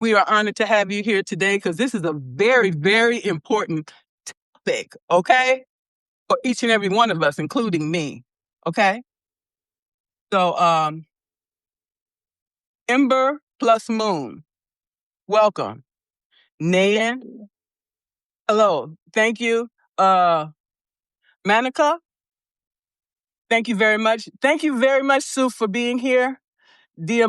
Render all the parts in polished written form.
We are honored to have you here today because this is a very, very important topic, okay? For each and every one of us, including me, okay? So, Ember plus Moon, welcome. Nayan, hello. Thank you. Manika, thank you very much. Thank you very much, Sue, for being here. Dia,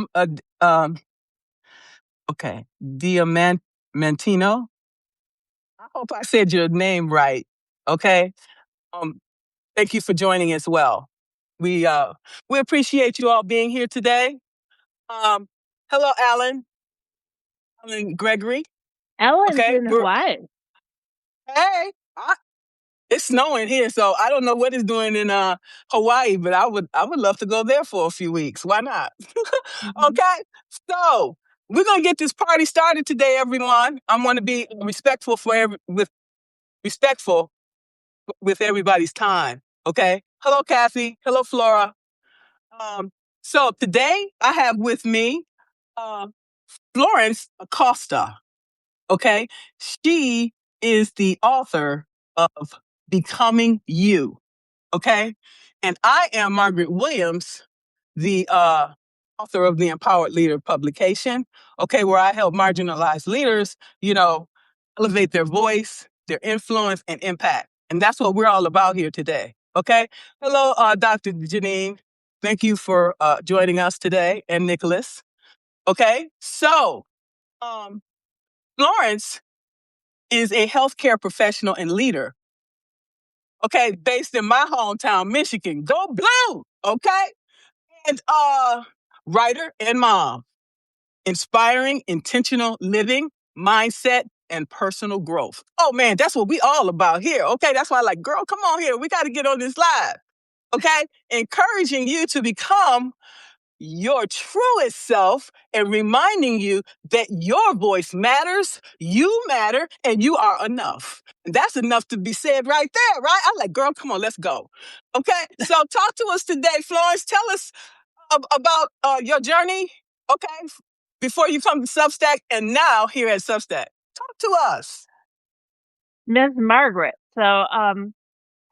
Diamantino. I hope I said your name right. Okay. Um, Thank you for joining as well. We appreciate you all being here today. Um, Hello, Alan Gregory. Ellen's Okay, in Hawaii. hey, it's snowing here, so I don't know what it's doing in Hawaii, but I would love to go there for a few weeks. Why not? Okay, so we're gonna get this party started today, everyone. I want to be respectful respectful with everybody's time. Okay. Hello, Kathy. Hello, Flora. Um, so today I have with me uh, Florence Acosta. Okay. She is the author of Becoming You. Okay. And I am Margaret Williams, the author of the Empowered Leader publication. Okay. Where I help marginalized leaders, elevate their voice, their influence, and impact. And that's what we're all about here today. Okay. Hello, Dr. Janine. Thank you for joining us today, and Nicholas. Okay. So, um, Florence is a healthcare professional and leader. Okay. Based in my hometown, Michigan. Go Blue. Okay. And writer and mom, inspiring intentional living, mindset, and personal growth. Oh man, that's what we all about here. Okay, that's why I like, girl, come on here. We got to get on this live. Okay, encouraging you to become your truest self and reminding you that your voice matters, you matter, and you are enough. That's enough to be said right there, right? I'm like, girl, come on, let's go. Okay, so talk to us today, Florence. Tell us about your journey, okay, before you come to Substack and now here at Substack. Talk to us. Miss Margaret. So, I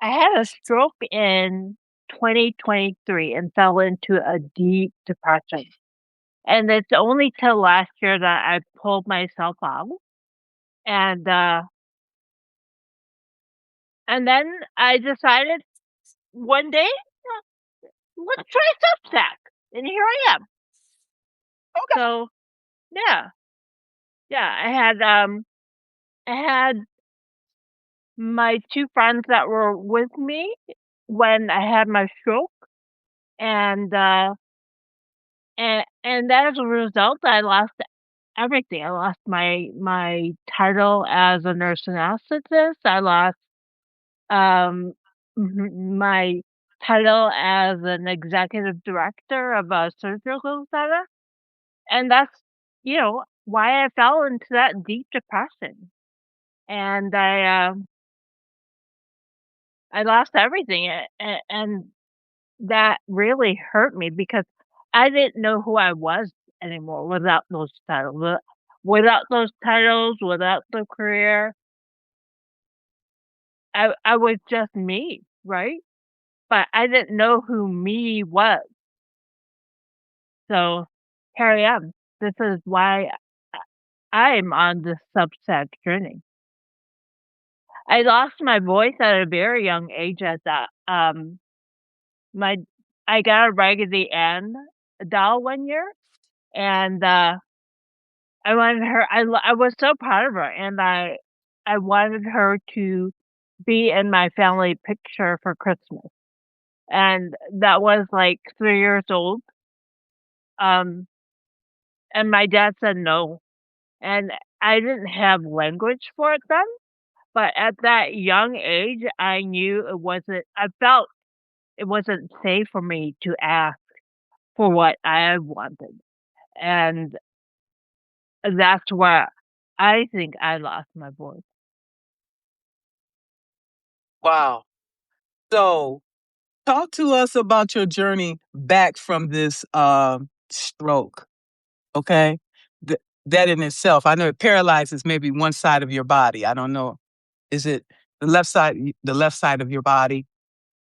had a stroke in 2023 and fell into a deep depression. And it's only till last year that I pulled myself out. And then I decided one day, let's try Substack. And here I am. Okay. So, yeah. I had my two friends that were with me when I had my stroke, and as a result, I lost everything. I lost my title as a nurse anesthetist. I lost my title as an executive director of a surgical center, and that's why I fell into that deep depression, and I lost everything, and that really hurt me because I didn't know who I was anymore without those titles. Without those titles, without the career, I was just me, right? But I didn't know who me was. So here I am. This is why I'm on this Substack journey. I lost my voice at a very young age at that. I got a Raggedy Ann doll one year, and I wanted her. I was so proud of her, and I wanted her to be in my family picture for Christmas, and that was like 3 years old. And my dad said no, and I didn't have language for it then. But at that young age, I knew it wasn't. I felt it wasn't safe for me to ask for what I wanted, and that's where I think I lost my voice. Wow. So, talk to us about your journey back from this stroke. Okay. that in itself? I know it paralyzes maybe one side of your body. I don't know. Is it the left side of your body?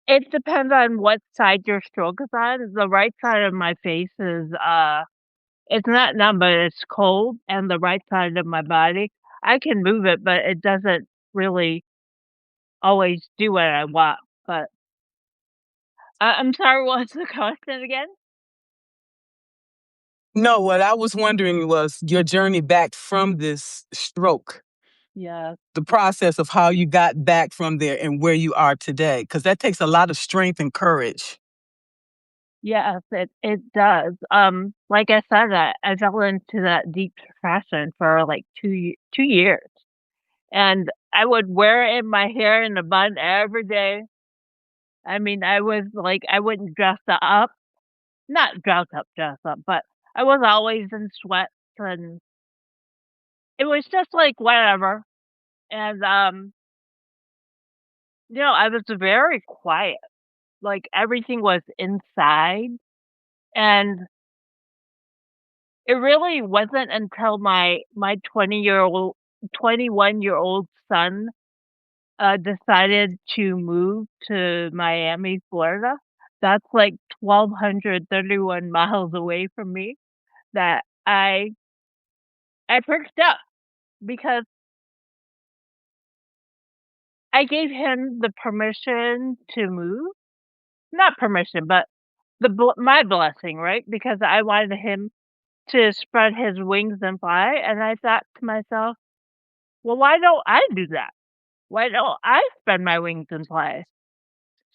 It depends on what side your stroke is on. The right side of my face is, it's not numb, but it's cold, and the right side of my body, I can move it, but it doesn't really always do what I want. But I'm sorry, what's the question again? No, what I was wondering was your journey back from this stroke, Yeah. the process of how you got back from there and where you are today, because that takes a lot of strength and courage. Yes, it does. Like I said, I fell into that deep depression for like 2 years, and I would wear it in my hair in a bun every day. I mean, I was like, I wouldn't dress up, not dress up, but I was always in sweats, and it was just like whatever. And I was very quiet. Like everything was inside, and it really wasn't until my 21-year-old son, decided to move to Miami, Florida. That's like 1,231 miles away from me, that I perked up because I gave him the permission to move. Not permission, but my blessing, right? Because I wanted him to spread his wings and fly, and I thought to myself, "Well, why don't I do that? Why don't I spread my wings and fly?"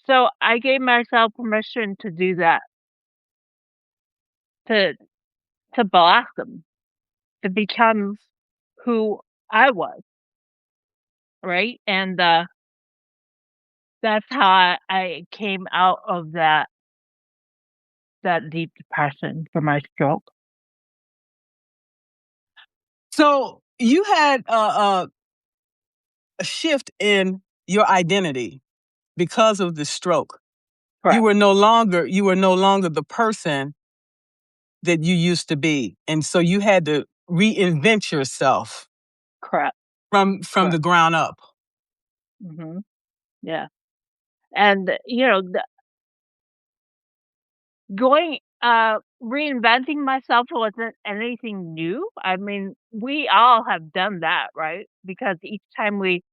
So I gave myself permission to do that, to blossom, to become who I was, right? And that's how I came out of that deep depression from my stroke. So you had a shift in your identity because of the stroke. Correct. You were no longer the person that you used to be, and so you had to reinvent yourself Correct. from the Correct. ground up. Mhm. Yeah. And, going reinventing myself wasn't anything new. I mean, we all have done that, right? Because each time we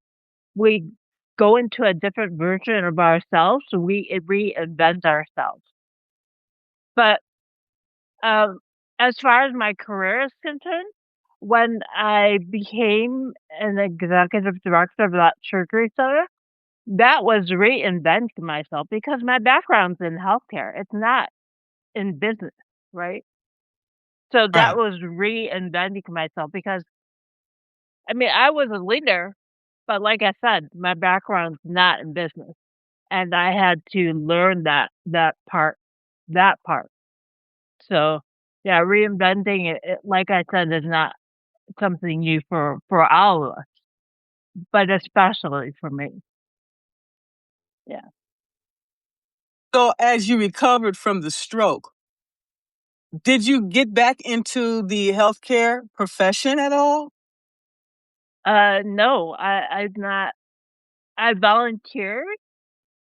go into a different version of ourselves, we reinvent ourselves. But, um, as far as my career is concerned, when I became an executive director of that surgery center, that was reinventing myself because my background's in healthcare. It's not in business, right? So that Right. was reinventing myself because, I mean, I was a leader, but like I said, my background's not in business, and I had to learn that part. So, yeah, reinventing it, like I said, is not something new for all of us, but especially for me. Yeah. So as you recovered from the stroke, did you get back into the healthcare profession at all? No, I've not. I volunteered,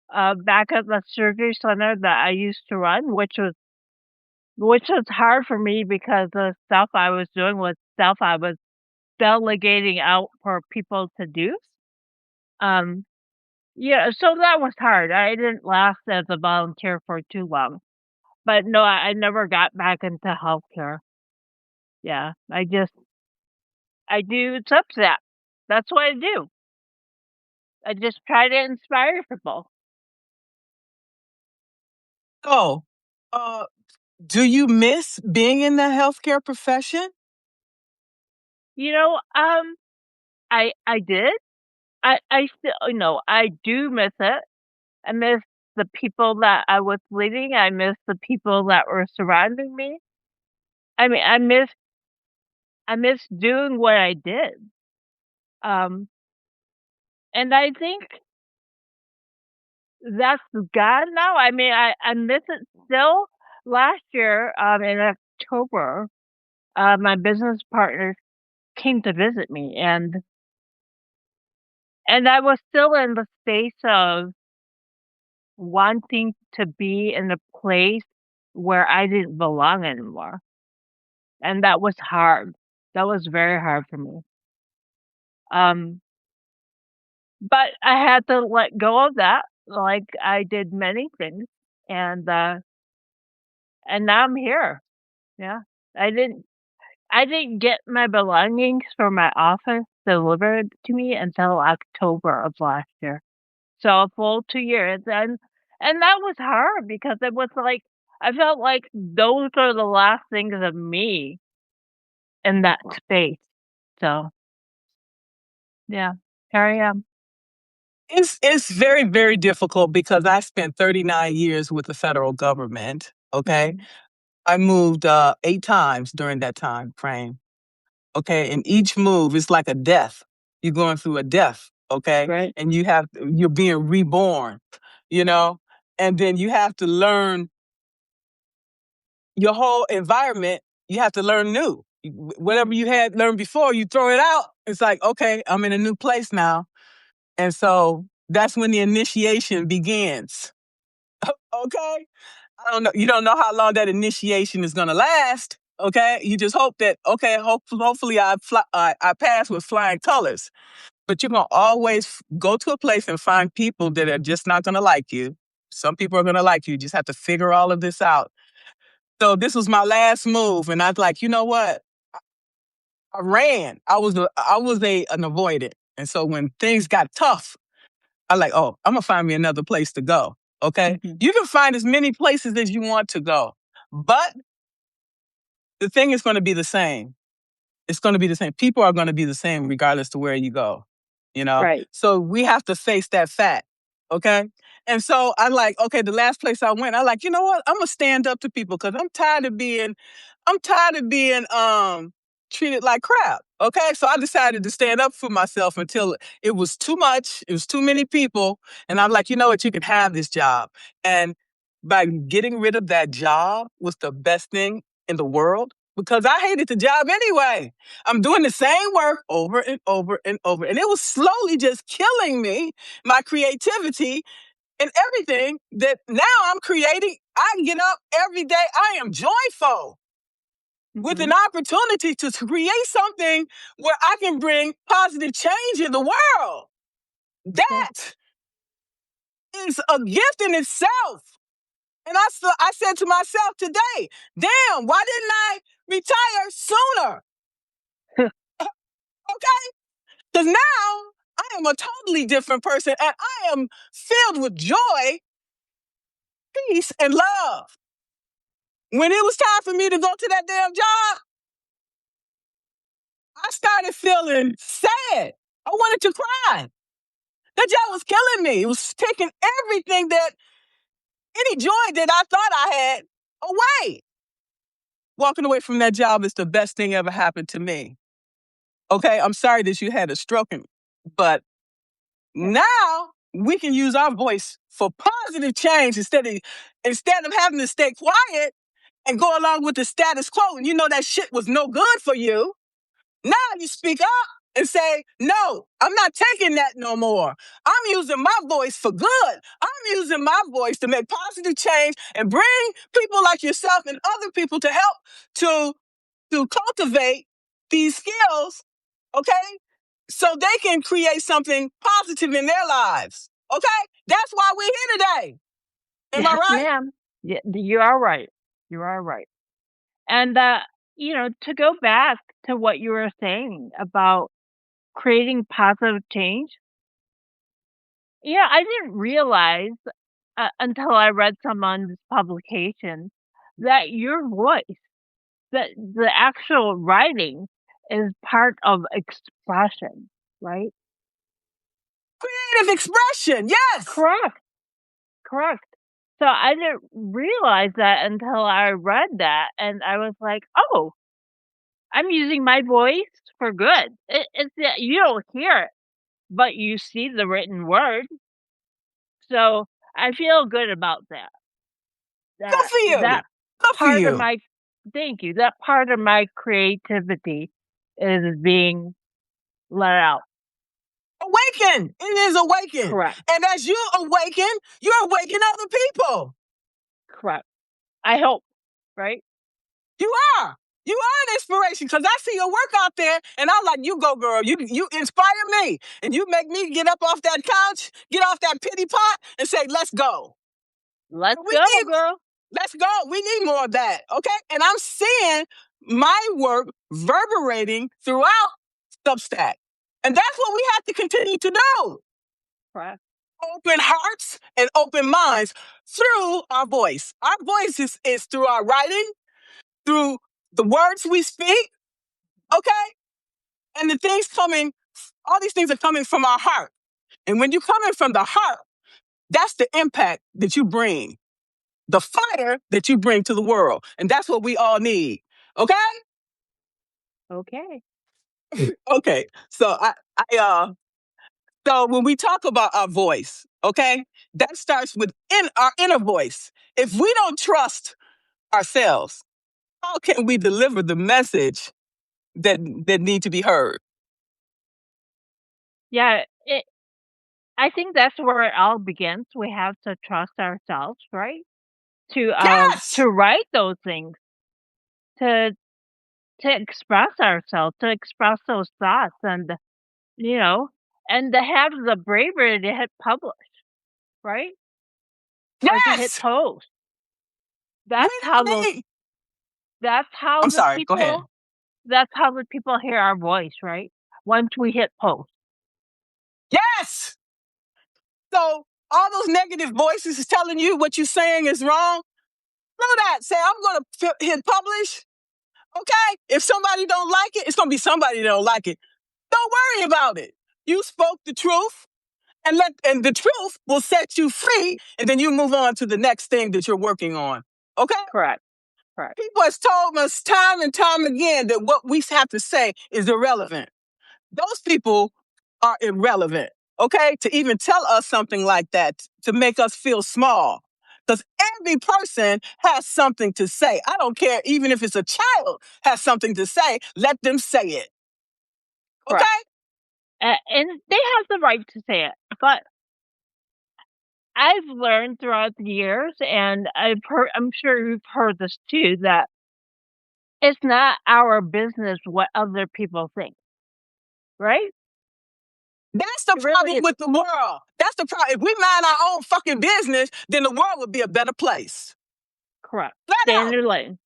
back at the surgery center that I used to run, which was hard for me because the stuff I was doing was stuff I was delegating out for people to do. Um, yeah, so that was hard. I didn't last as a volunteer for too long. But no, I never got back into healthcare. Yeah, I do Substack. That's what I do. I just try to inspire people. So, uh, do you miss being in the healthcare profession? You know, I did. I still, I do miss it. I miss the people that I was leading. I miss the people that were surrounding me. I mean, I miss doing what I did. Um, and I think that's gone now. I mean, I miss it still. Last year, in October, my business partner came to visit me, and I was still in the space of wanting to be in a place where I didn't belong anymore, and that was hard. That was very hard for me. Um, but I had to let go of that, like I did many things, and, uh, and now I'm here. Yeah. I didn't I didn't get my belongings from my office delivered to me until October of last year. So a full 2 years, and that was hard because it was like I felt like those are the last things of me in that space. So, yeah, here I am. It's very, very difficult because I spent 39 years with the federal government, okay? Mhm. I moved, 8 times during that time frame, okay? And each move is like a death. You're going through a death, okay? Right. And you're being reborn, you know? And then you have to learn your whole environment, you have to learn new. Whatever you had learned before, you throw it out. It's like, okay, I'm in a new place now. And so that's when the initiation begins. Okay? I don't know. You don't know how long that initiation is going to last. Okay? You just hope that, okay, hopefully I pass with flying colors. But you're going to always go to a place and find people that are just not going to like you. Some people are going to like you. You just have to figure all of this out. So this was my last move. And I was like, you know what? I ran. I was an avoidant. And so when things got tough, I like, oh, I'm gonna find me another place to go. Okay. Mhm. You can find as many places as you want to go, but the thing is going to be the same. It's going to be the same. People are going to be the same regardless to where you go, you know? Right. So we have to face that fact. Okay. And so I like, okay, the last place I went, I like, you know what? I'm gonna stand up to people because I'm tired of being treated like crap. Okay. So I decided to stand up for myself until it was too much. It was too many people. And I'm like, you know what? You can have this job. And by getting rid of that job was the best thing in the world because I hated the job anyway. I'm doing the same work over and over and over. And it was slowly just killing me, my creativity and everything that now I'm creating. I get up every day. I am joyful with Mhm. an opportunity to create something where I can bring positive change in the world. Yeah. That is a gift in itself. And I said to myself today, damn, why didn't I retire sooner? Okay? Because now I am a totally different person and I am filled with joy, peace, and love. When it was time for me to go to that damn job, I started feeling sad. I wanted to cry. That job was killing me. It was taking everything any joy that I thought I had away. Walking away from that job is the best thing ever happened to me. Okay, I'm sorry that you had a stroke, but Yeah. now we can use our voice for positive change instead of having to stay quiet and go along with the status quo. And you know that shit was no good for you. Now you speak up and say, no, I'm not taking that no more. I'm using my voice for good. I'm using my voice to make positive change and bring people like yourself and other people to help to, to cultivate these skills, okay? So they can create something positive in their lives. Okay? That's why we're here today. Am I Yes, right? ma'am. Yeah, you are right. You are right. And, to go back to what you were saying about creating positive change, I didn't realize until I read someone's publication that your voice, that the actual writing is part of expression, right? Creative expression. Yes. Correct. Correct. So I didn't realize that until I read that, and I was like, "Oh, I'm using my voice for good." It's that you don't hear it, but you see the written word. So I feel good about that. Good for That you. Good for part of you. my thank you. That part of my creativity is being let out. Awaken. It is awaken. Correct. And as you awaken, you're awakening other people. Correct. I hope, right? You are. You are an inspiration because I see your work out there and I'm like, you go, girl. You inspire me. And you make me get up off that couch, get off that pity pot and say, let's go. Let's We go, need, girl. let's go. We need more of that. Okay. And I'm seeing my work reverberating throughout Substack. And that's what we have to continue to do. Correct. Open hearts and open minds through our voice. Our voice is through our writing, through the words we speak, okay? And the things coming, all these things are coming from our heart. And when you're coming from the heart, that's the impact that you bring, the fire that you bring to the world. And that's what we all need, okay? Okay. Okay, so so when we talk about our voice, okay, that starts with our inner voice. If we don't trust ourselves, how can we deliver the message that need to be heard? Yeah, I think that's where it all begins. We have to trust ourselves, right? Yes, To write those things, to express ourselves, to express those thoughts, and you know, and to have the bravery to hit publish, right? Or to hit yes. post. We That's how don't those. need. That's how I'm the sorry. Go ahead. people. That's how the people hear our voice, right? Once we hit post. Yes. So all those negative voices is telling you what you're saying is wrong. Throw that. Say I'm going to hit publish. Okay. If somebody don't like it, it's going to be somebody that don't like it. Don't worry about it. You spoke the truth, and the truth will set you free, and then you move on to the next thing that you're working on. Okay. Correct. Correct. People has told us time and time again that what we have to say is irrelevant. Those people are irrelevant, okay? To even tell us something like that, to make us feel small. Because every person has something to say. I don't care, even if it's a child has something to say, let them say it, Correct. okay? And they have the right to say it, but I've learned throughout the years, and I'm sure you've heard this too, that it's not our business what other people think, right? That's the It really problem is. with the world. That's the problem. If we mind our own fucking business, then the world would be a better place. Correct. Flat Stay in out. your lane.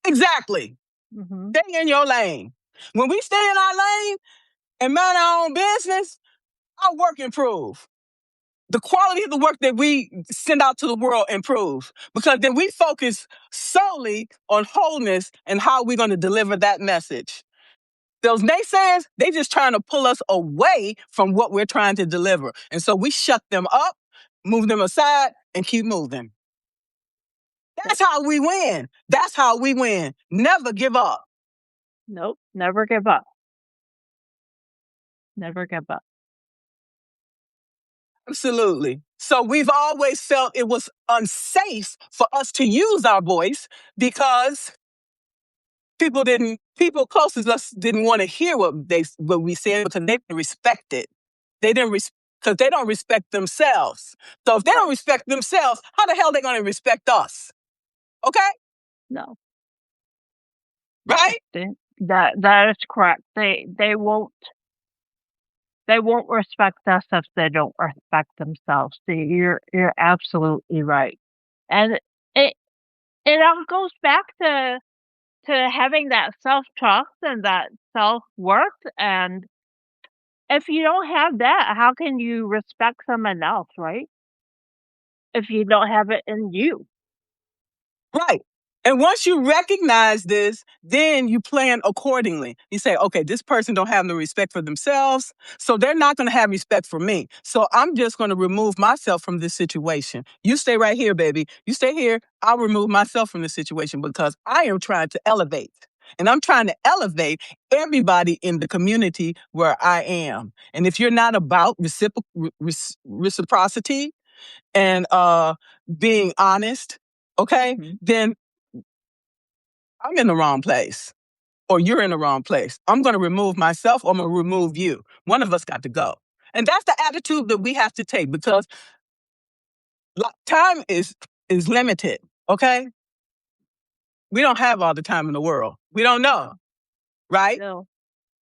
Exactly. Hmm. Stay in your lane. When we stay in our lane and mind our own business, our work improves. The quality of the work that we send out to the world improves because then we focus solely on wholeness and how we're going to deliver that message. Those naysayers, they just trying to pull us away from what we're trying to deliver. And so we shut them up, move them aside, and keep moving. That's how we win. That's how we win. Never give up. Nope. Never give up. Never give up. Absolutely. So we've always felt it was unsafe for us to use our voice because people closest to us didn't want to hear what we said because they didn't respect it. They didn't because they don't respect themselves. So if they don't respect themselves, how the hell are they going to respect us? Okay? No. Right? That is correct. They won't respect us if they don't respect themselves. You're absolutely right. And it it all goes back to having that self trust and that self worth. And if you don't have that, how can you respect someone else, right? If you don't have it in you. Right. And once you recognize this, then you plan accordingly. You say, okay, this person don't have no respect for themselves, so they're not going to have respect for me. So I'm just going to remove myself from this situation. You stay right here, baby. You stay here. I'll remove myself from the situation because I am trying to elevate. And I'm trying to elevate everybody in the community where I am. And if you're not about reciprocity, and being honest, okay, Mhm. then I'm in the wrong place. or you're in the wrong place. I'm going to remove myself or I'm going to remove you. One of us got to go. And that's the attitude that we have to take because time is limited, okay? We don't have all the time in the world. We don't know, right? No.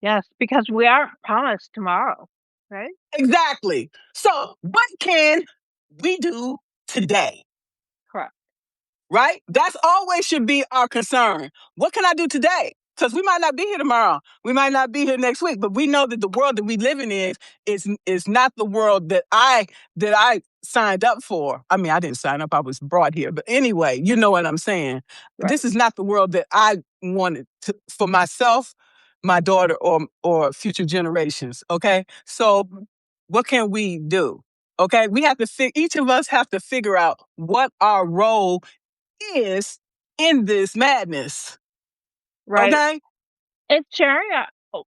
Yes, because we aren't promised tomorrow, right? Exactly. So what can we do today? Correct. Right? That's always should be our concern. What can I do today? Because we might not be here tomorrow. We might not be here next week, but we know that the world that we live in is not the world that I signed up for. I mean, I didn't sign up, I was brought here. But anyway, you know what I'm saying. Right. This is not the world that I wanted for myself, my daughter, or future generations. Okay. So what can we do? Okay, we have to each of us have to figure out what our role is in this madness. Right. Okay? It's sharing.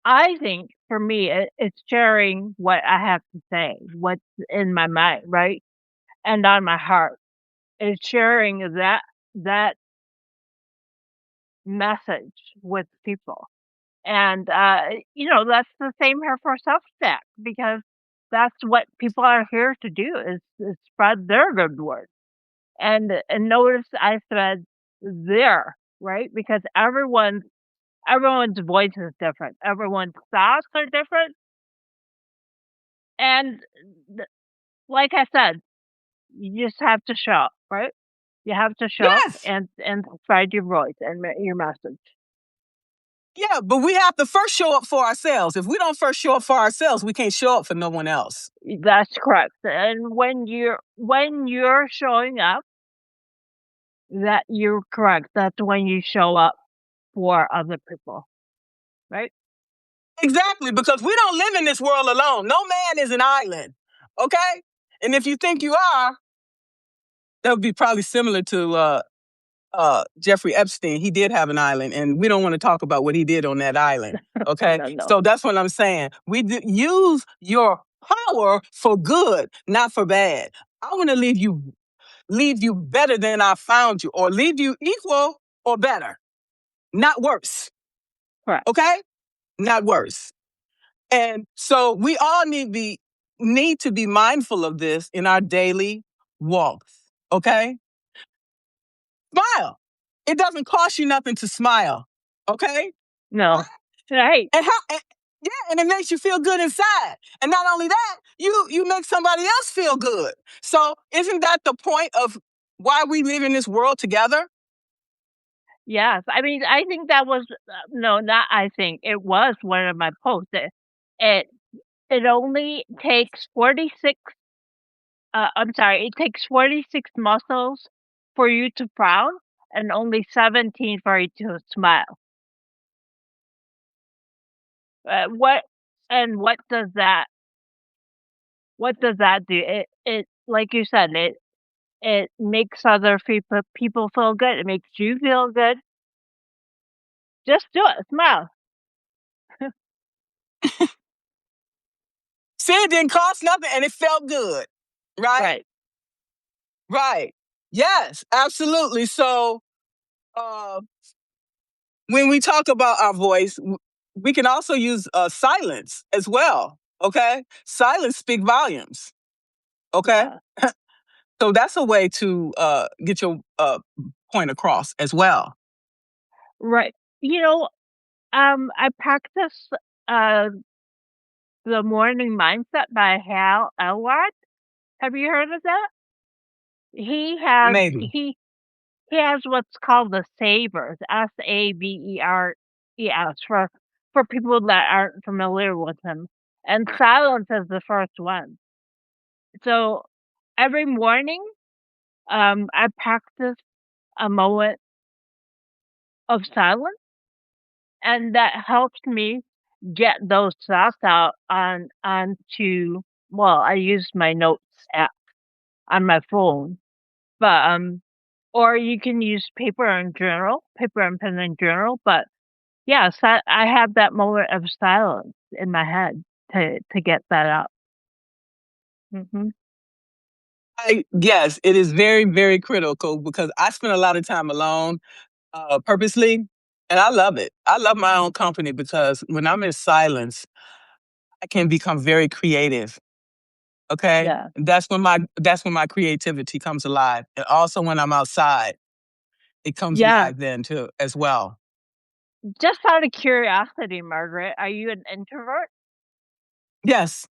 I think for me, it's sharing what I have to say, what's in my mind, right, and on my heart. It's sharing that message with people, and that's the same here for Substack because that's what people are here to do is spread their good word. And notice I said there, right? Because everyone's voice is different. Everyone's thoughts are different. And like I said, you just have to show up, right? You have to show up Yes. and spread your voice and your message. Yeah, but we have to first show up for ourselves. If we don't first show up for ourselves, we can't show up for no one else. That's correct. And when you're showing up, that you're correct. That's when you show up for other people, right? Exactly, because we don't live in this world alone. No man is an island. Okay? And if you think you are, that would be probably similar to Jeffrey Epstein. He did have an island, and we don't want to talk about what he did on that island. Okay, No. so that's what I'm saying. Use your power for good, not for bad. I want to leave you better than I found you, or leave you equal or better, not worse. Correct. Okay, not worse. And so we all need to be mindful of this in our daily walks. Okay. Smile. It doesn't cost you nothing to smile. Okay? No. Right. And it makes you feel good inside. And not only that, you make somebody else feel good. So isn't that the point of why we live in this world together? Yes. I mean, I think that was no, not I think. It was one of my posts. It it only takes 46 I'm sorry, it takes 46 muscles for you to frown and only 17 for you to smile. What and what does that do? It like you said, it makes other people feel good. It makes you feel good. Just do it. Smile. See, it didn't cost nothing and it felt good. Right? Right. Right. Yes, absolutely. So uh, when we talk about our voice, we can also use silence as well. Okay? Silence speak volumes. Okay? Yeah. So that's a way to get your point across as well. Right. You know, I practice uh the morning mindset by Hal Elrod. Have you heard of that? He has Maybe. he he has what's called the Savers, Saveres, for people that aren't familiar with him. And silence is the first one. So every morning, I practice a moment of silence, and that helps me get those thoughts out onto. Well, I use my notes app on my phone, but or you can use paper and pen and journal. But yes, I have that moment of silence in my head to get that out. Hmm. Yes, it is very, very critical because I spend a lot of time alone purposely. And I love it. I love my own company because when I'm in silence, I can become very creative. Okay. Yeah. That's when my creativity comes alive. And also when I'm outside, it comes Yeah. alive then too, as well. Just out of curiosity, Margaret, are you an introvert? Yes,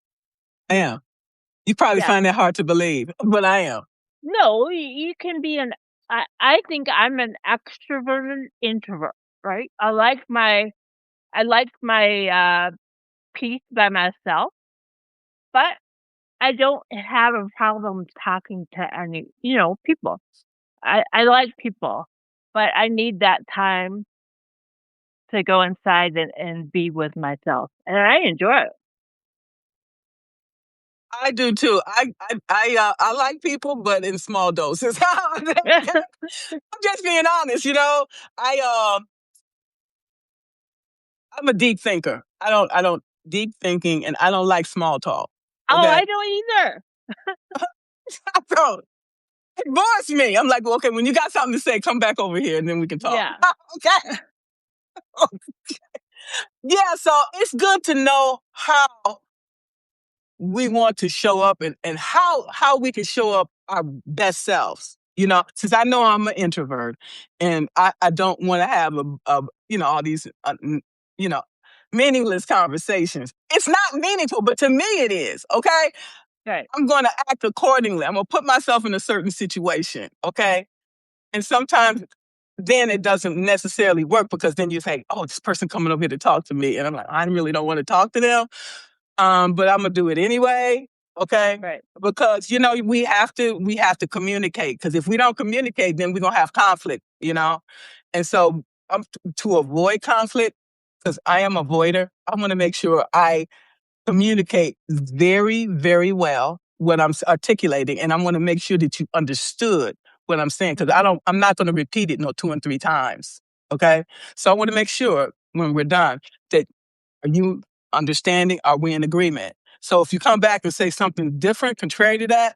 I am. You probably Yeah. find that hard to believe, but I am. No, you can be an I think I'm an extroverted introvert, right? I like my peace by myself, but I don't have a problem talking to any, people. I like people, but I need that time to go inside and be with myself, and I enjoy it. I do too. I like people, but in small doses. I'm just being honest. I I'm a deep thinker. I don't deep thinking, and I don't like small talk. Oh, Okay, I don't either. I don't. It bores me. I'm like, well, okay, when you got something to say, come back over here, and then we can talk. Yeah, Okay. Yeah. So it's good to know how we want to show up and how we can show up our best selves. Since I know I'm an introvert and I don't want to have all these you know meaningless conversations. It's not meaningful, but to me it is. Okay, right, I'm going to act accordingly. I'm going to put myself in a certain situation. Okay, and sometimes then it doesn't necessarily work because then you say, oh, this person coming over here to talk to me, and I'm like, I really don't want to talk to them, but I'm gonna do it anyway. Okay, right. because we have to communicate. Because if we don't communicate, then we're gonna have conflict. And so to avoid conflict, because I am a avoider, I want to make sure I communicate very, very well what I'm articulating, and I want to make sure that you understood what I'm saying. Because Mhm. I'm not going to repeat it no 2 and 3 times. Okay, so I want to make sure when we're done that are you understanding? Are we in agreement? So if you come back and say something different, contrary to that,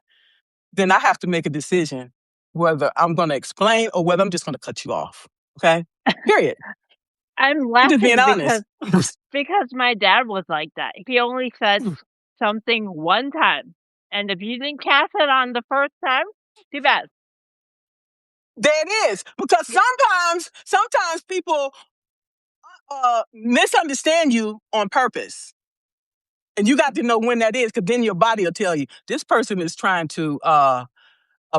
then I have to make a decision whether I'm going to explain or whether I'm just going to cut you off. Okay? Period. I'm I'm just being laughing honest. because my dad was like that. He only said something one time, and if you didn't catch it on the first time, too bad. There it is. Because Yeah, sometimes people misunderstand you on purpose. And you got to know when that is, because then your body will tell you this person is trying to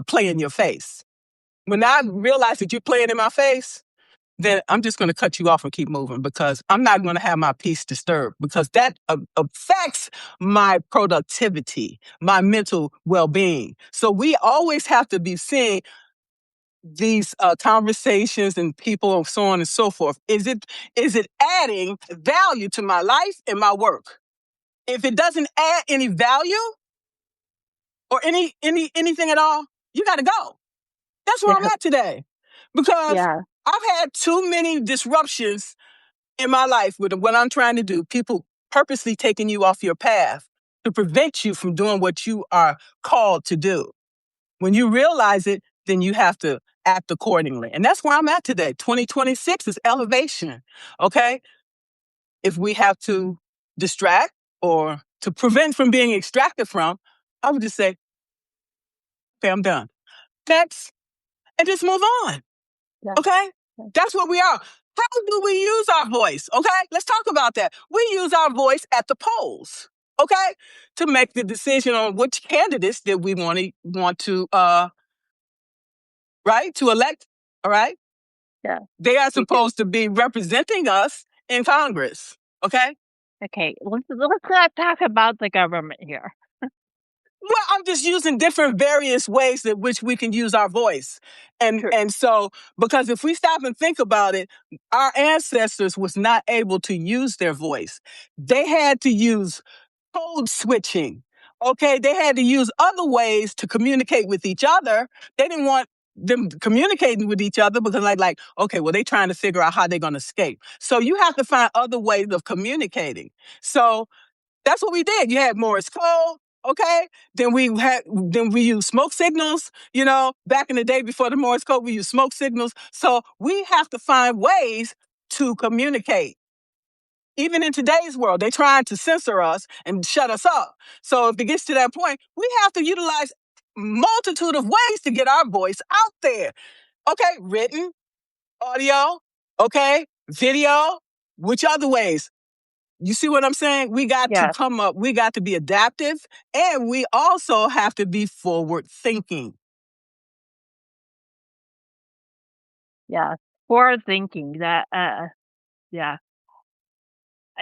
play in your face. When I realize that you're playing in my face, then I'm just going to cut you off and keep moving because I'm not going to have my peace disturbed because that affects my productivity, my mental well-being. So we always have to be seeing these conversations and people and so on and so forth. Is it adding value to my life and my work? If it doesn't add any value or anything at all, you got to go. That's where I'm yeah, at today because yeah, I've had too many disruptions in my life with what I'm trying to do. People purposely taking you off your path to prevent you from doing what you are called to do. When you realize it, then you have to act accordingly. And that's where I'm at today. 2026 is elevation. Okay. If we have to distract or to prevent from being extracted from, I would just say, okay, I'm done. Next, and just move on. yeah, Okay? yeah, That's what we are. How do we use our voice? Okay? Let's talk about that. We use our voice at the polls, okay? To make the decision on which candidates that we want to right, to elect, all right? yeah. They are You can. supposed to be representing us in Congress, okay? Okay, let's not talk about the government here. Well, I'm just using different various ways in which we can use our voice. And True. and so because if we stop and think about it, our ancestors was not able to use their voice. They had to use code switching. Okay, they had to use other ways to communicate with each other. They didn't want them communicating with each other because like okay, well, they trying to figure out how they're going to escape. So you have to find other ways of communicating. So that's what we did. You had Morse code, okay? Then we used smoke signals, back in the day before the Morse code, we used smoke signals. So we have to find ways to communicate. Even in today's world, they're trying to censor us and shut us up. So if it gets to that point, we have to utilize multitude of ways to get our voice out there. Okay, written, audio, okay, video, which other ways? You see what I'm saying? We got to Yes, come up, we got to be adaptive, and we also have to be forward thinking. yes. Forward thinking that, yeah.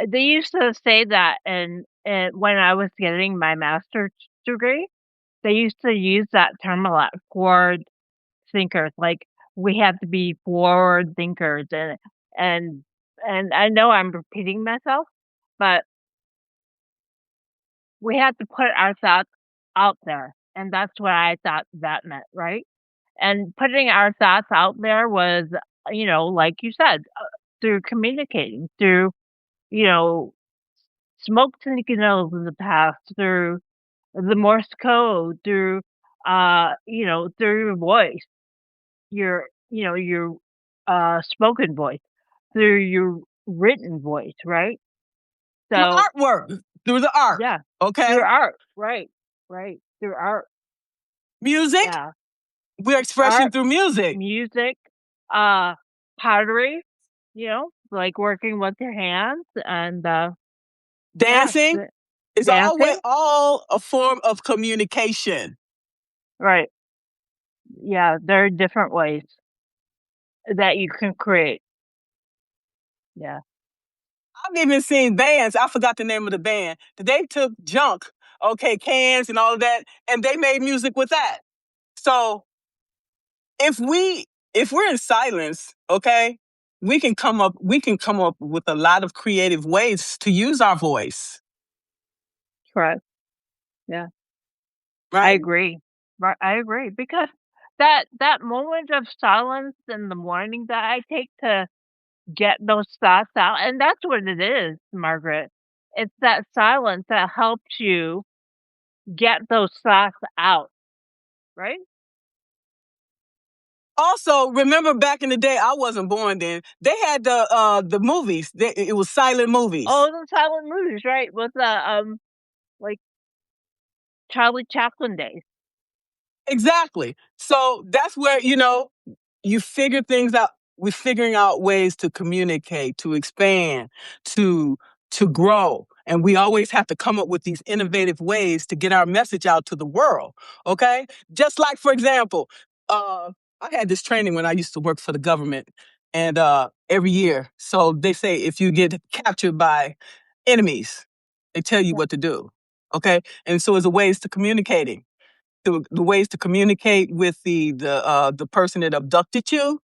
They used to say that when I was getting my master's degree, they used to use that term a lot, forward thinkers, like, we have to be forward thinkers, and and I know I'm repeating myself, but we have to put our thoughts out there, and that's what I thought that meant, right? And putting our thoughts out there was, like you said, through communicating, through, you know, smoke signals in the past, through the Morse code, through, through your voice, your spoken voice, through your written voice, right? Through So, artwork, through the art, yeah, through okay? art, right, right, through art, Music, yeah, we're expressing art, through music. music, uh, pottery, like working with your hands and, yeah, Dancing is always dancing, all a form of communication. right, yeah, there are different ways that you can create, yeah, I've even seen bands, I forgot the name of the band, that they took junk, okay, cans and all of that, and they made music with that. So if we if we're in silence, okay, we can come up with a lot of creative ways to use our voice, correct, yeah. I right? agree. Right, I agree because that moment of silence in the morning that I take to get those thoughts out, and that's what it is, Margaret. It's that silence that helps you get those thoughts out, right? Also, remember back in the day, I wasn't born then. They had the movies. It was silent Oh, movies. the silent movies, right? With the like Charlie Chaplin days. Exactly. So that's where, you figure things out. We're figuring out ways to communicate, to expand, to to grow. And we always have to come up with these innovative ways to get our message out to the world. Okay? Just like, for example, I had this training when I used to work for the government and every year. So they say if you get captured by enemies, they tell you Yeah, what to do. Okay? And so it's a ways to communicating the ways to communicate with the person that abducted you,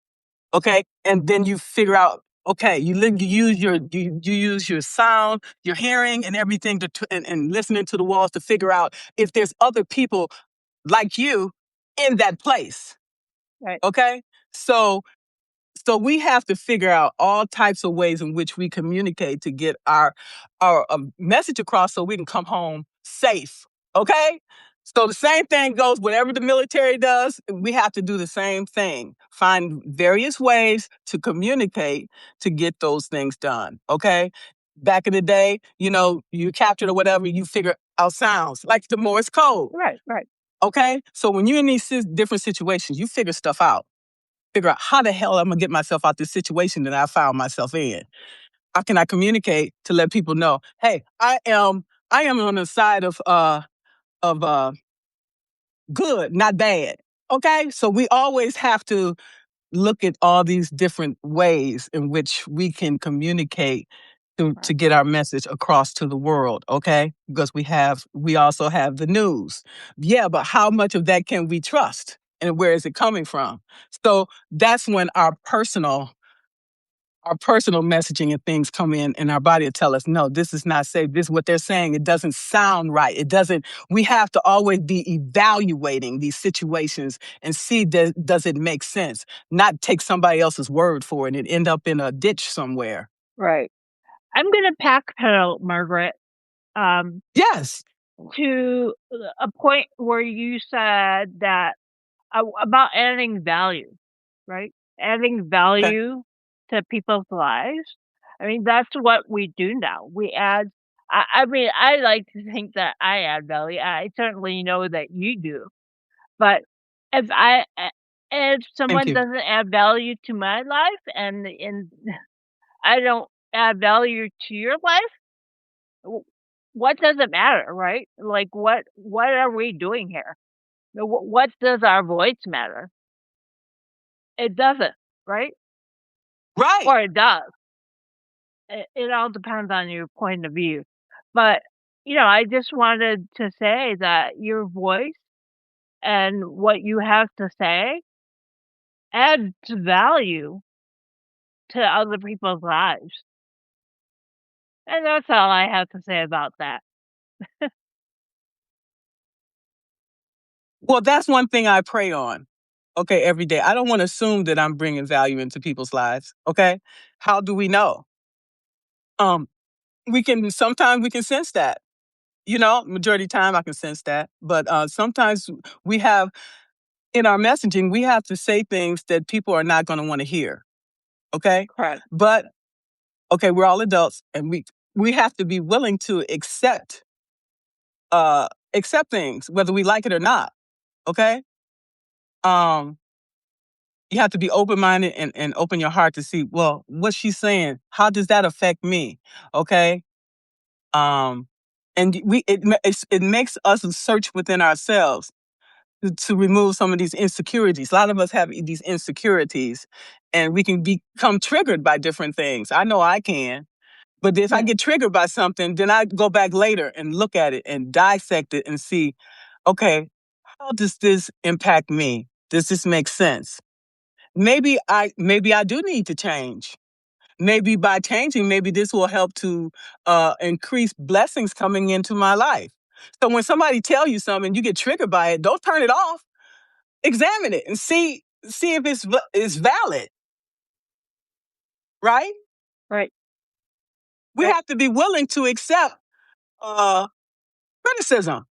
okay, and then you figure out, okay, you use you use your sound, your hearing, and everything and listening to the walls to figure out if there's other people like you in that place, right, okay. So we have to figure out all types of ways in which we communicate to get our message across so we can come home safe. Okay? So the same thing goes whatever the military does, we have to do the same thing. Find various ways to communicate to get those things done. Okay? Back in the day, you captured or whatever, you figure out sounds like the Morse code. right, right, Okay? So when you're in these different situations, you figure out how the hell I'm gonna get myself out this situation that I found myself in. How can I communicate to let people know, hey, I am on the side of good, not bad. Okay? So we always have to look at all these different ways in which we can communicate to right, get our message across to the world, okay? Because we also have the news. Yeah, but how much of that can we trust? And where is it coming from? So that's when our personal messaging and things come in and our body will tell us, no, this is not safe. This is what they're saying. It doesn't sound right. We have to always be evaluating these situations and see does it make sense? Not take somebody else's word for it and end up in a ditch somewhere. right. I'm gonna backpedal, Margaret, um, Yes. to a point where you said that about adding value, right? Adding Okay. value to people's lives. I mean, that's what we do now. We add I mean, I like to think that I add value. I certainly know that you do. But if if Thank someone you. doesn't add value to my life and I don't add value to your life, w what does it matter, right? Like, what are we doing here? What does our voice matter? It doesn't, right? Right. Or it does. It all depends on your point of view. But, I just wanted to say that your voice and what you have to say adds value to other people's lives. And that's all I have to say about that. Well, that's one thing I pray on. Okay, every day. I don't want to assume that I'm bringing value into people's lives. Okay, how do we know? Um, we can sometimes we can sense that. Majority of the time I can sense that, but sometimes we have in our messaging we have to say things that people are not going to want to hear. Okay, Correct. but okay, we're all adults, and we have to be willing to accept things whether we like it or not. Okay, um, you have to be open minded and open your heart to see, well, what she's saying, how does that affect me? Okay. Um, and it makes us search within ourselves to remove some of these insecurities. A lot of us have these insecurities and we can become triggered by different things. I know I can. But if I Yeah. get triggered by something, then I go back later and look at it and dissect it and see, okay, how does this impact me? Does this make sense? Maybe I do need to change. Maybe by changing, maybe this will help to increase blessings coming into my life. So when somebody tell you something, you get triggered by it. Don't turn it off. Examine it and see if it's valid. Right? Right. We Right. have to be willing to accept uh, criticism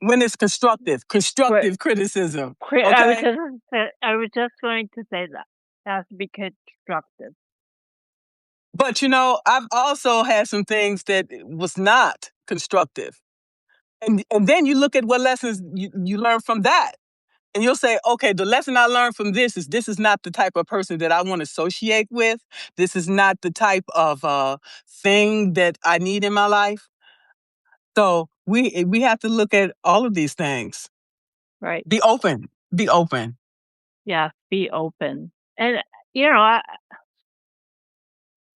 when it's constructive. Right. Constructive criticism. I was Okay. just I was just going to say that. It has to be constructive. But I've also had some things that was not constructive. And then you look at what lessons you learn from that. And you'll say, okay, the lesson I learned from this is not the type of person that I want to associate with. This is not the type of thing that I need in my life. So we have to look at all of these things. Right. Be open. Be open. Yeah, be open. And, you know, I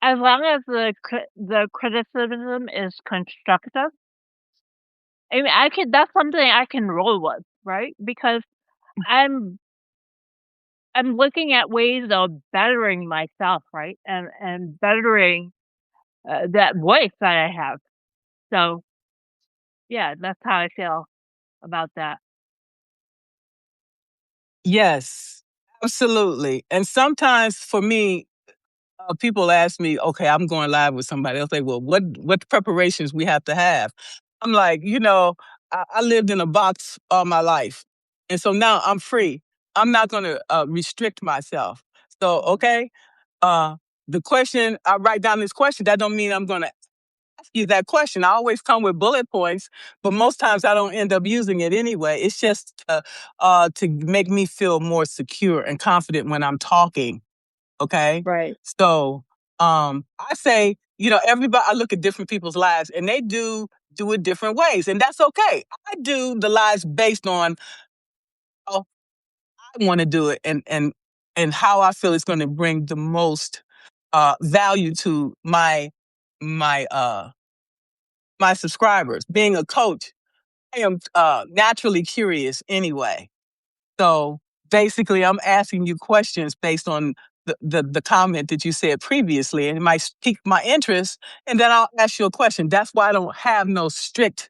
as long as the criticism is constructive, I mean, I can that's something I can roll with, right? Because I'm I'm looking at ways of bettering myself, right? And bettering, that voice that I have. So, yeah, that's how I feel about that. Yes, absolutely. And sometimes for me, people ask me, okay, I'm going live with somebody. They'll say, well, what preparations we have to have? I'm like, I lived in a box all my life. And so now I'm free. I'm not going to restrict myself. So, okay, uh, the question, I write down this question. That don't mean I'm going to ask you that question. I always come with bullet points, but most times I don't end up using it anyway. It's just to make me feel more secure and confident when I'm talking. Okay. Right. So I say, everybody, I look at different people's lives and they do it different ways. And that's okay. I do the lives based on how I want to do it and how I feel it's going to bring the most value to my subscribers. Being a coach, I am naturally curious anyway. So basically, I'm asking you questions based on the comment that you said previously, and it might pique my interest, and then I'll ask you a question. That's why I don't have no strict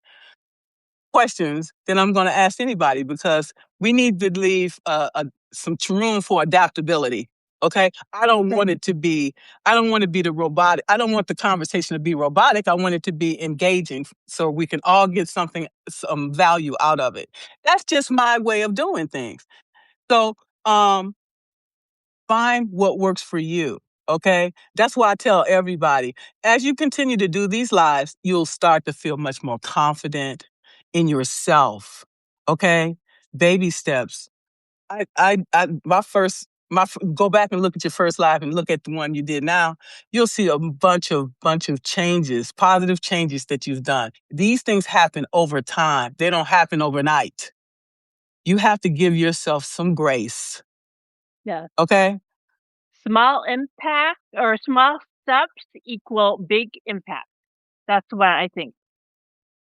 questions that I'm going to ask anybody because we need to leave some room for adaptability. Okay, Right. I don't want to be the robotic. I don't want the conversation to be robotic. I want it to be engaging, so we can all get some value out of it. That's just my way of doing things. So, um, find what works for you. Okay. That's why I tell everybody, as you continue to do these lives, you'll start to feel much more confident in yourself. Okay. Baby steps. Go back and look at your first live and look at the one you did now. You'll see a bunch of changes, positive changes that you've done. These things happen over time. They don't happen overnight. You have to give yourself some grace. Yeah. Okay. Small impact or small steps equal big impact. That's what I think.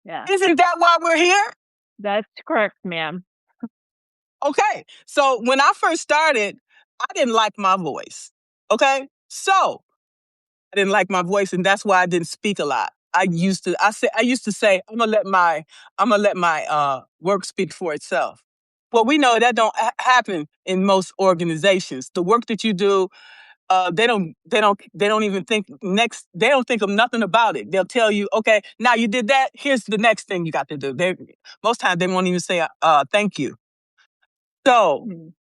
Yeah. Isn't that why we're here? That's correct, ma'am. Okay. So when I first started, I didn't like my voice. Okay. So I didn't like my voice, and that's why I didn't speak a lot. I used to say, I'm gonna let my work speak for itself. Well, we know that don't happen in most organizations. The work that you do, they don't even think they don't think of nothing about it. They'll tell you, okay, now you did that. Here's the next thing you got to do. Most times they won't even say, thank you. So Mm.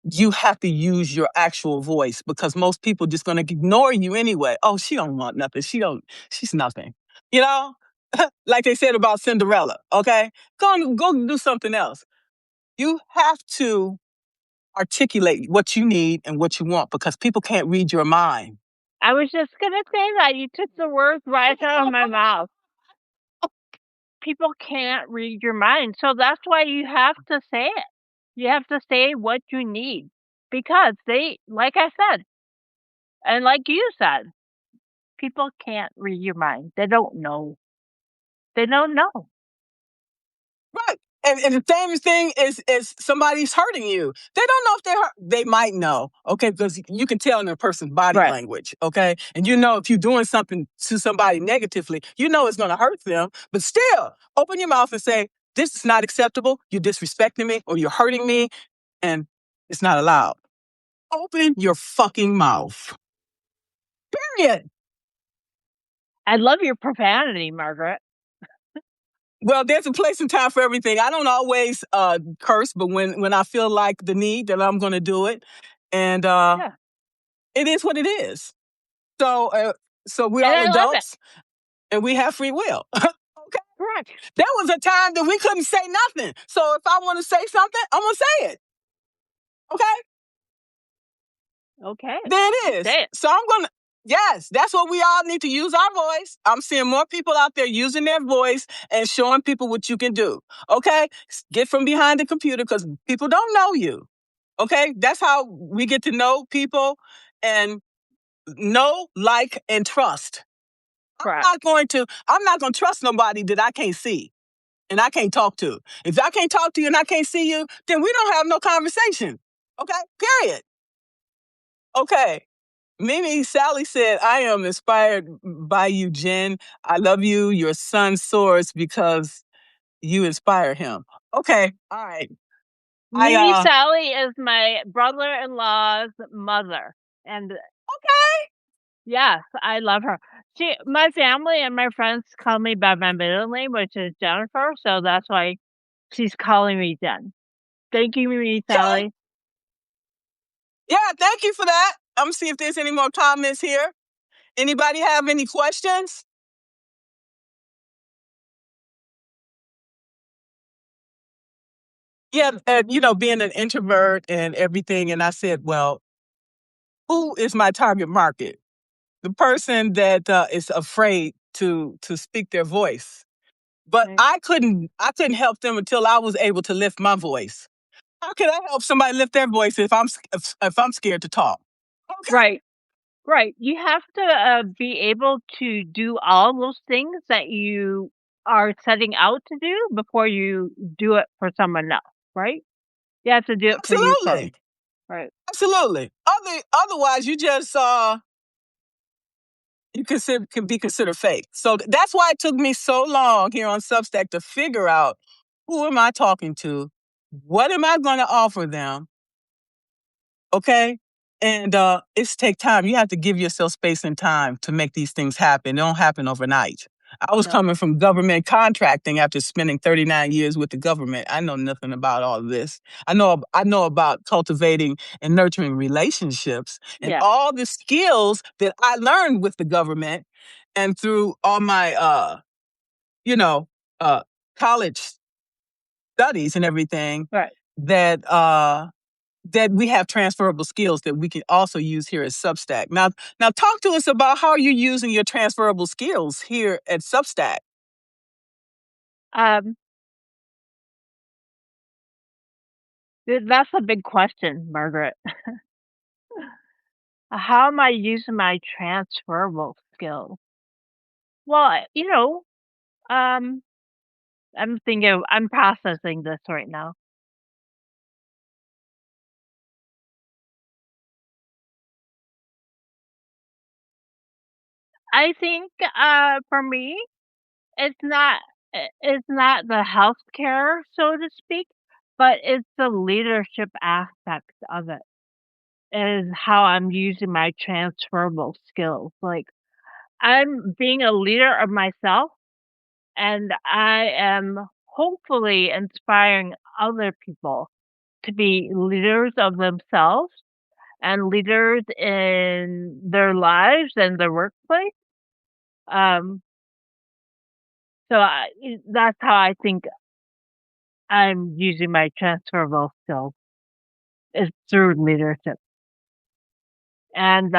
you have to use your actual voice because most people just going to ignore you anyway. Oh, she don't want nothing. She's nothing. You know, like they said about Cinderella. Okay, go do something else. You have to articulate what you need and what you want because people can't read your mind. I was just gonna say that. You took the words right out of my mouth. People can't read your mind. So that's why you have to say it. You have to say what you need. Because they, like I said, and like you said, people can't read your mind. They don't know. They don't know. Right. And the same thing is somebody's hurting you. They don't know if they're hurt. They might know, okay, because you can tell in a person's body Right. language, okay? And you know if you're doing something to somebody negatively, you know it's going to hurt them. But still, open your mouth and say, this is not acceptable. You're disrespecting me or you're hurting me, and it's not allowed. Open your fucking mouth. Period. I love your profanity, Margaret. Well, there's a place and time for everything. I don't always curse, but when I feel like the need, then I'm going to do it. And Yeah. it is what it is. So we're And all I love it. adults and we have free will. Okay. Correct. There was a time that we couldn't say nothing. So if I want to say something, I'm going to say it. Okay. Okay. There it is. Say it. So I'm going to, yes, that's what we all need to use our voice. I'm seeing more people out there using their voice and showing people what you can do. Okay. Get from behind the computer because people don't know you. Okay. That's how we get to know people and know, like, and trust. Correct. I'm not going to trust nobody that I can't see and I can't talk to. If I can't talk to you and I can't see you, then we don't have no conversation. Okay? Period. Okay. Mimi Sally said, I am inspired by you, Jen. I love you. Your son soars because you inspire him. Okay. All right. Mimi Sally is my brother-in-law's mother. And okay. yes, I love her. My family and my friends call me by my middle name, which is Jennifer, so that's why she's calling me Jen. Thank you, Mimi Sally. Yeah, thank you for that. I'm gonna see if there's any more comments here. Anybody have any questions? Yeah, being an introvert and everything, and I said, well, who is my target market? The person that is afraid to speak their voice. But Okay. I couldn't help them until I was able to lift my voice. How can I help somebody lift their voice if I'm scared to talk? Okay. Right. You have to be able to do all those things that you are setting out to do before you do it for someone else, right? You have to do it for you first. Absolutely. Right. Absolutely. Otherwise, you just can be considered fake. So that's why it took me so long here on Substack to figure out who am I talking to, what am I going to offer them, okay? And it's take time. You have to give yourself space and time to make these things happen. They don't happen overnight. I was No. coming from government contracting after spending 39 years with the government. I know nothing about all of this. I know about cultivating and nurturing relationships and Yeah. all the skills that I learned with the government and through all my you know, uh college studies and everything Right. that that we have transferable skills that we can also use here at Substack. Now talk to us about how you're using your transferable skills here at Substack. Um, that's a big question, Margaret. How am I using my transferable skills? Well, um, I'm processing this right now. I think, for me, it's not it's not the healthcare, so to speak, but it's the leadership aspect of it, is how I'm using my transferable skills. Like, I'm being a leader of myself, and I am hopefully inspiring other people to be leaders of themselves and leaders in their lives and their workplace. Um, that's how I think I'm using my transferable skills is through leadership and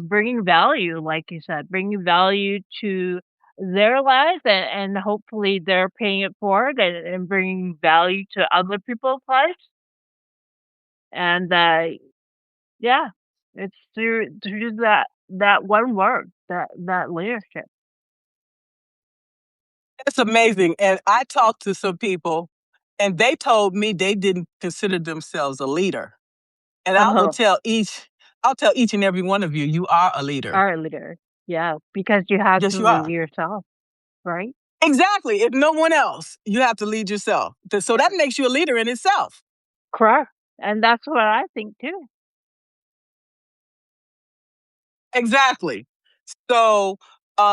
bringing value, like you said, bringing value to their lives and hopefully they're paying it forward and bringing value to other people's lives. And yeah, it's through that one word, that leadership. It's amazing. And I talked to some people and they told me they didn't consider themselves a leader. And Oh, I'll tell each and every one of you, you are a leader. our leader. Yeah, because you have Yes, to you lead are. yourself, right? Exactly. If no one else, you have to lead yourself. So Yeah. that makes you a leader in itself. Correct. And that's what I think too. Exactly. So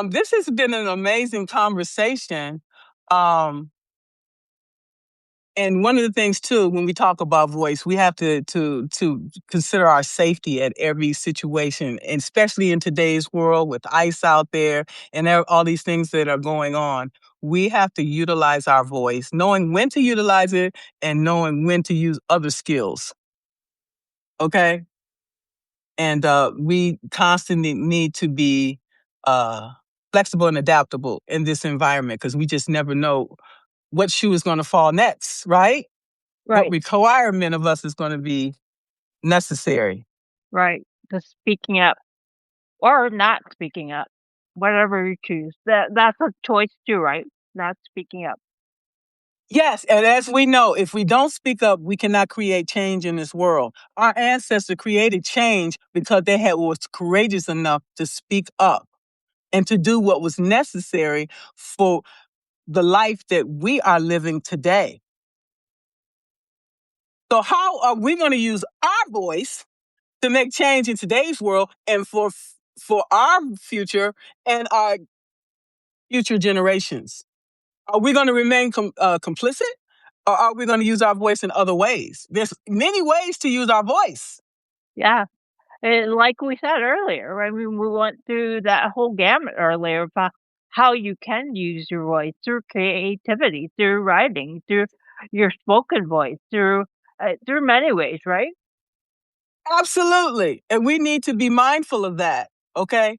this has been an amazing conversation. Um, And one of the things too, when we talk about voice, we have to consider our safety at every situation, and especially in today's world with ICE out there and all these things that are going on. We have to utilize our voice, knowing when to utilize it and knowing when to use other skills. Okay, and we constantly need to be uh, flexible and adaptable in this environment because we just never know what shoe is going to fall next, right? What Right. requirement of us is going to be necessary. Right. The speaking up or not speaking up, whatever you choose. That's a choice too, right? Not speaking up. Yes, and as we know, if we don't speak up, we cannot create change in this world. Our ancestors created change because was courageous enough to speak up and to do what was necessary for the life that we are living today. So how are we going to use our voice to make change in today's world and for our future and our future generations? Are we going to remain complicit, or are we going to use our voice in other ways? There's many ways to use our voice. Yeah. And like we said earlier, I mean, we went through that whole gamut earlier about how you can use your voice through creativity, through writing, through your spoken voice, through many ways, right? Absolutely. And we need to be mindful of that, okay?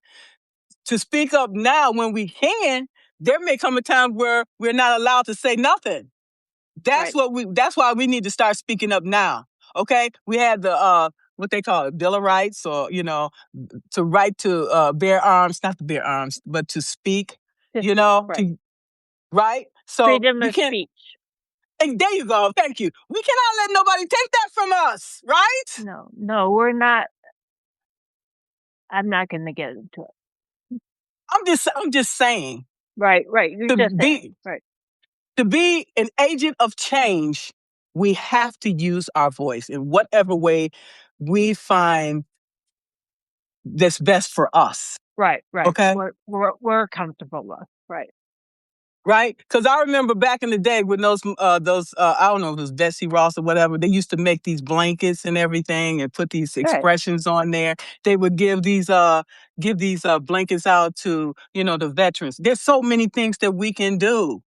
To speak up now when we can, there may come a time where we're not allowed to say nothing. Right. That's why we need to start speaking up now. Okay? We had the what they call it, Bill of Rights, or to right to bear arms, not to bear arms, but to speak, Just right. to right? So Freedom we of can't. speech. And there you go. Thank you. We cannot let nobody take that from us, right? No, no, we're not. I'm not going to get into it. I'm just saying Right, right. You're to just saying. be Right, to be an agent of change, we have to use our voice in whatever way we find that's best for us. right, right. Okay? We're comfortable with. Right. Right? Because I remember back in the day when those I don't know if it was Betsy Ross or whatever, they used to make these blankets and everything and put these Right. expressions on there. They would give these blankets out to, the veterans. There's so many things that we can do.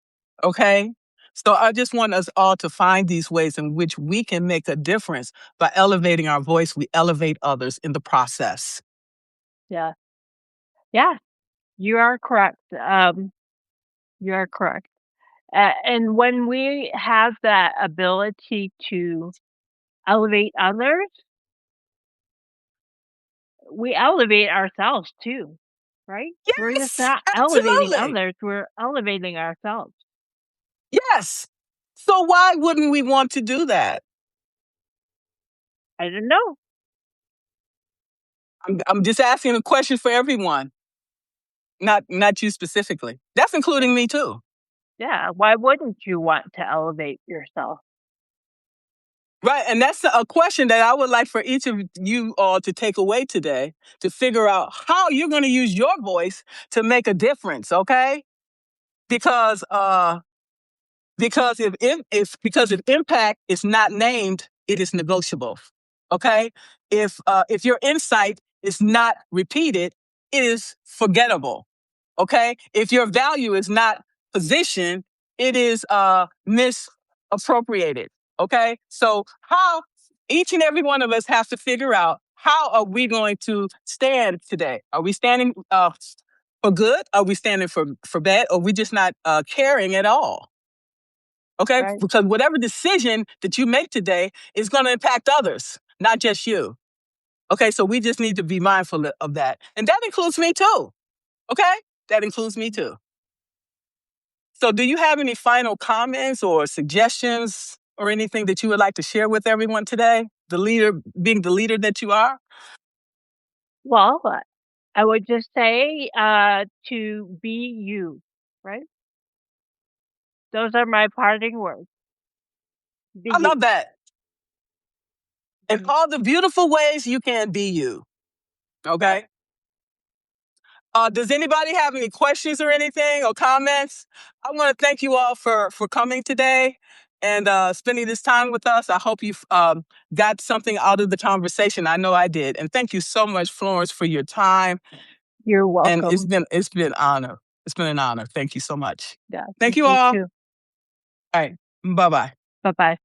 Okay? So I just want us all to find these ways in which we can make a difference. By elevating our voice, we elevate others in the process. Yeah. Yeah. You are correct. You are correct. And when we have that ability to elevate others, we elevate ourselves too, right? We're just Yes, not elevating absolutely. others, we're elevating ourselves. Yes. So why wouldn't we want to do that? I don't know. I'm just asking a question for everyone, not you specifically. That's including me too. Yeah, why wouldn't you want to elevate yourself? Right. And that's a question that I would like for each of you all to take away today, to figure out how you're going to use your voice to make a difference. Okay. Because if impact is not named, it is negotiable. Okay? If your insight is not repeated, it is forgettable. Okay? If your value is not positioned, it is misappropriated. Okay? So how each and every one of us has to figure out, how are we going to stand today? Are we standing for good? Are we standing for bad? Or are we just not caring at all? Okay? Right, Because whatever decision that you make today is going to impact others, not just you. Okay? So we just need to be mindful of that. And that includes me too. Okay? That includes me too. So do you have any final comments or suggestions or anything that you would like to share with everyone today? Being the leader that you are? well, I would just say, to be you, right? Those are my parting words. Be I you. love that. In all the beautiful ways you can be you. Okay? Does anybody have any questions or anything or comments? I want to thank you all for coming today and spending this time with us. I hope you've got something out of the conversation. I know I did. And thank you so much, Florence, for your time. You're And welcome. it's been an honor. It's been an honor. Thank you so much. Yeah, Thank thank you you all. too. All right. Bye bye. Bye-bye.